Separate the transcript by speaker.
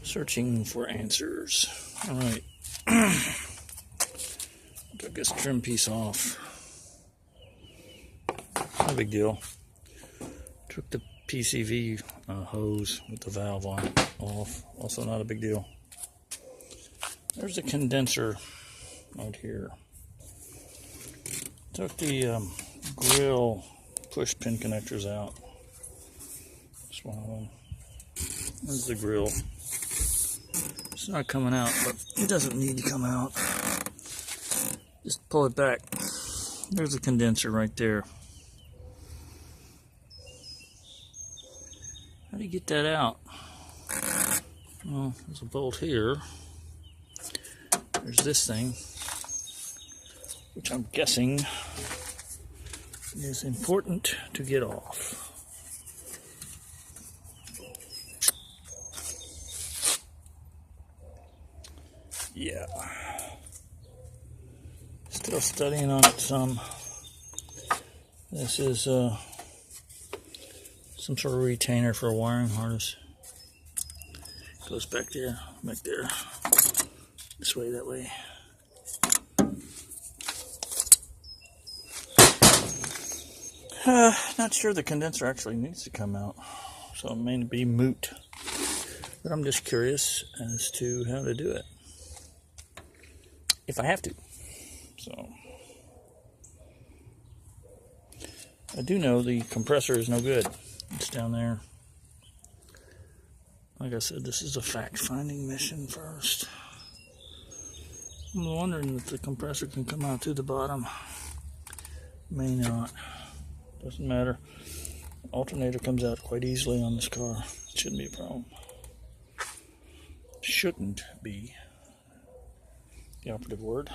Speaker 1: Searching for answers. Alright. Took this trim piece off. No big deal. Took the PCV hose with the valve on it off. Also not a big deal. There's the condenser right here. Took the grill push pin connectors out. That's one of them. There's the grill. It's not coming out, but it doesn't need to come out. Just pull it back. There's the condenser right there. How do you get that out? Well, there's a bolt here. There's this thing, which I'm guessing is important to get off. Yeah. Still studying on it some. This is some sort of retainer for a wiring harness. Goes back there, this way, that way. Not sure the condenser actually needs to come out, so it may be moot. But I'm just curious as to how to do it, if I have to. So I do know the compressor is no good. It's down there. Like I said, this is a fact-finding mission first. I'm wondering if the compressor can come out to the bottom. May not. Doesn't matter. Alternator comes out quite easily on this car. It shouldn't be a problem. Shouldn't be the operative word.